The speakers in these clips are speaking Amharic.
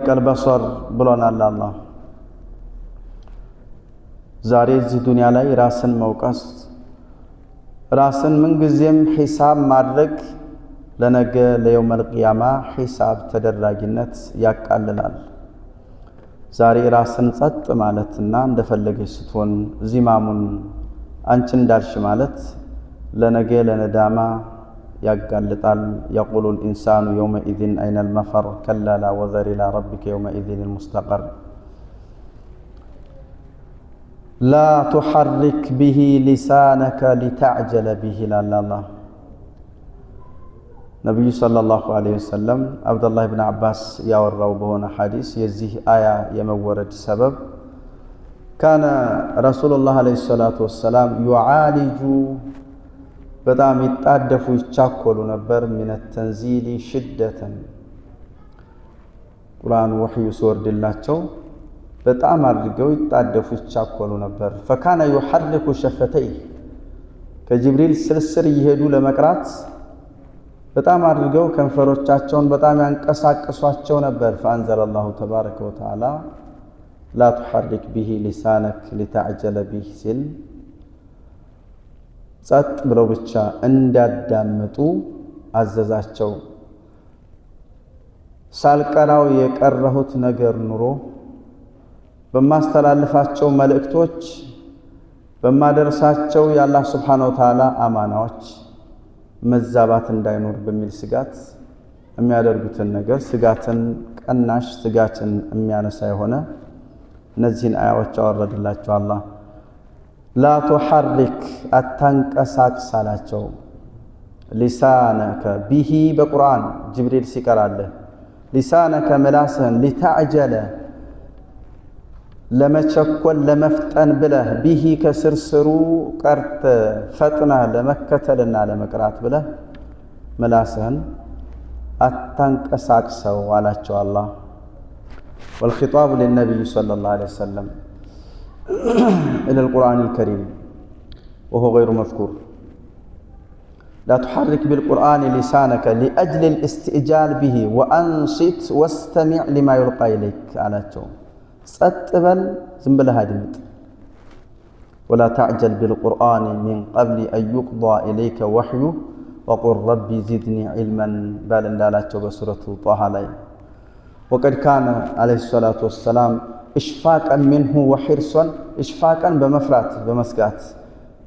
ቀልበሶር ብሎናል አላህ። ዛሬ እዚህ ዱንያ ላይ ራስን መውቀስ፣ ራስን ምንጊዜም ሒሳብ ማድረግ ለነገ ለየውመል ቂያማ ሒሳብ ተደራጊነት ያቃልላል። ዛሬ ራስን ጸጥ ማለትና እንደፈለገች ስትሆን ዚማሙን አንቺ እንዳልሽ ማለት ለነገ ለነዳማ ያጋልጣል። የቁሉል ኢንሳኑ የውመኢዝን አይነል መፈር ከላ ላ ወዘር ኢላ ረቢከ የውመኢዝን ልሙስተቀር ላ ቱሐሪክ ቢሂ ሊሳነከ ሊተዕጀለ ቢሂ ይላል አላህ። ነቢዩ ሰለላሁ ዐለይሂ ወሰለም አብደላህ ብን አባስ ያወራው በሆነ ሐዲስ የዚህ አያ የመወረድ ሰበብ ካነ ረሱሉላህ ዐለይሂ ሰላቱ ወሰላም ዩዓሊጁ በጣም ይጣደፉ ይቻኮሉ ነበር። ሚነ ተንዚሊ ሽደተን ቁርአን ወሕዩ ሲወርድላቸው በጣም አድርገው ይጣደፉ ይቻኮሉ ነበር። ፈካነ ዩሐርኩ ሸፈተይ ከጅብሪል ስርስር እየሄዱ ለመቅራት በጣም አድርገው ከንፈሮቻቸውን በጣም ያንቀሳቅሷቸው ነበር። ፈአንዘለ ላሁ ተባረከ ወተዓላ ላ ቱሐሪክ ቢሂ ሊሳነክ ሊተዕጀለ ቢህ ሲል ጸጥ ብለው ብቻ እንዳዳምጡ አዘዛቸው። ሳልቀራው የቀረሁት ነገር ኑሮ በማስተላልፋቸው መልእክቶች በማደርሳቸው የአላህ ሱብሓነሁ ወተዓላ አማናዎች መዛባት እንዳይኖር በሚል ስጋት የሚያደርጉትን ነገር ስጋትን ቀናሽ ስጋትን የሚያነሳ የሆነ እነዚህን አያዎች አወረድላቸው አላህ። ላ ቱሐሪክ አታንቀሳቅስ አላቸው። ሊሳነከ ቢሂ በቁርአን ጅብሪል ሲቀራለህ ሊሳነከ ምላስህን ሊተዕጀለ ለመቸኮል ለመፍጠን ብለህ ቢሂ ከስርስሩ ቀርተ ፈጥነህ ለመከተልና ለመቅራት ብለህ ምላስህን አታንቀሳቅሰው አላቸው አላህ። ወልኺጣቡ ሊነቢይ ሰለላሁ ዐለይሂ ወሰለም إلى القرآن الكريم وهو غير مذكور. لا تحرك بالقرآن لسانك لأجل الاستئجال به وأنصت واستمع لما يلقى إليك على الجو ستبل زنبلها دمت ولا تعجل بالقرآن من قبل أن يقضى إليك وحيه وقل ربي زدني علما بالا لا بسورة طه عليه. وقد كان عليه الصلاة والسلام إشفاقا منه وحرصا إشفاقا بمفرات بمسكات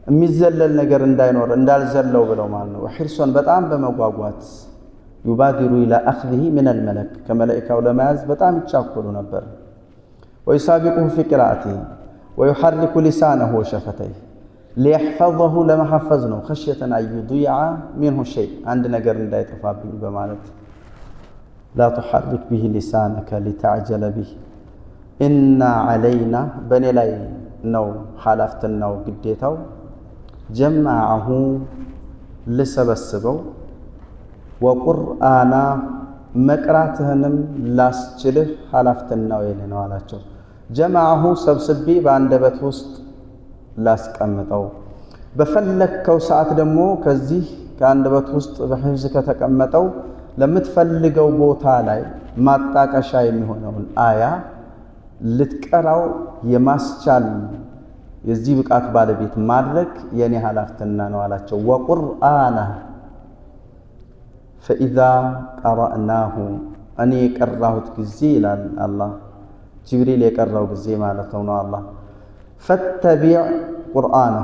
የሚዘለል ነገር እንዳይኖር እንዳልዘለው ብለው ማለት ነው። وحرصا በጣም በመጓጓት يبادر إلى أخذه من الملك ከመላእክቱ ለመያዝ በጣም ይቻኮሉ ነበር። ويسابقه في قراءته ويحرك لسانه وشفتيه ليحفظه ለመሐፈዝ ነው خشية أن يضيع منه شيء አንድ ነገር እንዳይጠፋብኝ በማለት لا تحرك به لسانك لتعجل به ኢና ዓለይና በእኔ ላይ ነው ኃላፊነቱና ግዴታው ጀማዐሁ ልሰበስበው ወቁርአና መቅራትህንም ላስችልህ ኃላፊነቱና የኔ ነው አላቸው። ጀማዐሁ ሰብስቤ በአንደበት ውስጥ ላስቀምጠው በፈለከው ሰዓት ደግሞ ከዚህ ከአንደበት ውስጥ በሕፍዝ ከተቀመጠው ለምትፈልገው ቦታ ላይ ማጣቀሻ የሚሆነውን አያ ልትቀራው የማስቻል የዚህ ብቃት ባለቤት ማድረግ የኔ ኃላፊነትና ነው አላቸው። ወቁርአና ፈኢዛ ቀረእናሁ እኔ የቀራሁት ጊዜ ይላል አላህ ጅብሪል የቀራው ጊዜ ማለት ነው አላህ ፈተቢዕ ቁርአና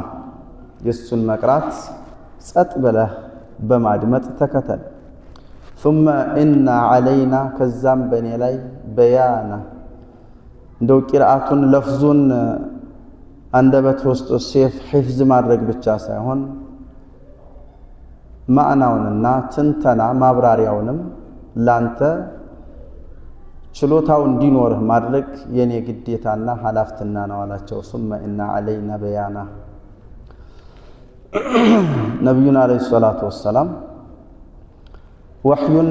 የሱን መቅራት ጸጥ ብለህ በማድመጥ ተከተል። ثم إن علينا ከዛም በእኔ ላይ በያና እንደው ቂርአቱን ለፍዙን አንደበት ውስጥ ሴፍ ሕፍዝ ማድረግ ብቻ ሳይሆን ማዕናውንና ትንተና ማብራሪያውንም ላንተ ችሎታው እንዲኖርህ ማድረግ የኔ ግዴታና ኃላፊነትና ነው አላቸው። ثم إن علينا بيانا ነብዩና አለይሂ ሰላቱ ወሰላም ወህዩን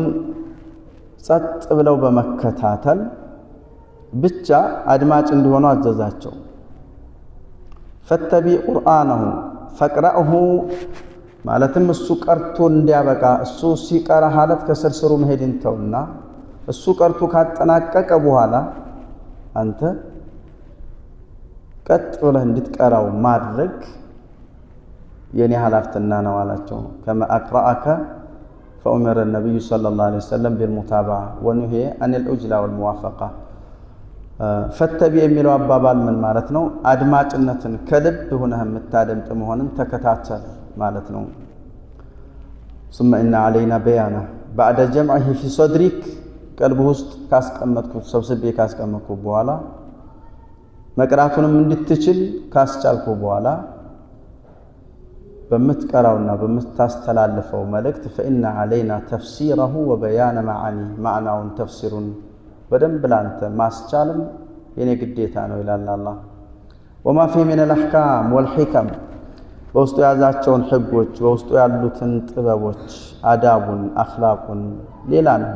ጸጥ ብለው በመከታተል ብቻ አድማጭ እንዲሆኑ አዘዛቸው። ፈተቢ ቁርአነሁ ፈቅረእሁ ማለትም እሱ ቀርቶ እንዲያበቃ እሱ ሲቀራ ሐለት ከስርስሩ መሄድን ተውና እሱ ቀርቶ ካጠናቀቀ በኋላ አንተ ቀጥ ብለህ እንድትቀራው ማድረግ የኔ ኃላፊነት ነው አላቸው። ከማ አቅራአከ فأمر النبي صلى الله عليه وسلم بالمتابعة ونهي عن العجلة والموافقة ፈተቢ የሚለው አባባል ምን ማለት ነው? አድማጭነትን ከልብ ሆነህ የምታደምጥ መሆንን ተከታተል ማለት ነው። ثم إن علينا بيانه بعد جمعه في صدرك ቀልብ ውስጥ ካስቀመጥኩት ሰብስቤ ካስቀመጥኩት በኋላ መቅራቱንም እንድትችል ካስቻልኩ በኋላ በምትቀራውና በምታስተላልፈው መልእክት فإن علينا تفسيره وبيان معانيه معناውን ተፍሲሩን በደንብ ላንተ ማስቻልም የኔ ግዴታ ነው ይላል አላህ። وما فيه من الأحكام والحكم በውስጡ ያዛቸውን ህጎች በውስጡ ያሉትን ጥበቦች አዳቡን አኽላቁን ሌላ ነው።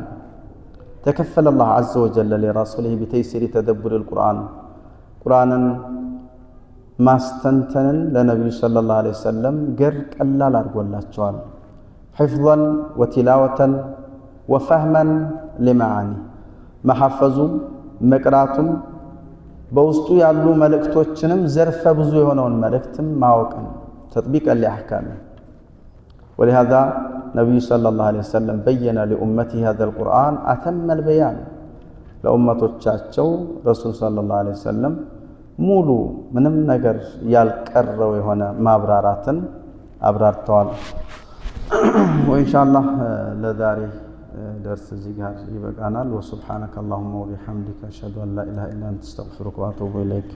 تكفل الله عز وجل لرسوله بتيسير تدبر القرآن قرآن ማስተንተንን ለነብዩ ሰለላሁ ዐለይሂ ወሰለም ገር ቀላል አድርጎላቸዋል። حفظا وتلاوة وفهما لمعاني መሐፈዙም መቅራቱም በውስጡ ያሉ መልእክቶችንም ዘርፈ ብዙ የሆነውን መልእክትም ማወቅን تطبيقا لأحكامه. ولهذا نبي صلى الله عليه وسلم بين لأمته هذا القرآن أتم البيان ለኡመቶቻቸው ረሱል ሰለላሁ ዐለይሂ ወሰለም ሙሉ ምንም ነገር ያልቀረው የሆነ ማብራራትን አብራርተዋል። ወኢንሻአላህ ለዛሬ درس زيغار يبقى وسبحانك اللهم وبحمدك أشهد أن لا إله إلا أنت استغفرك وأتوب إليك.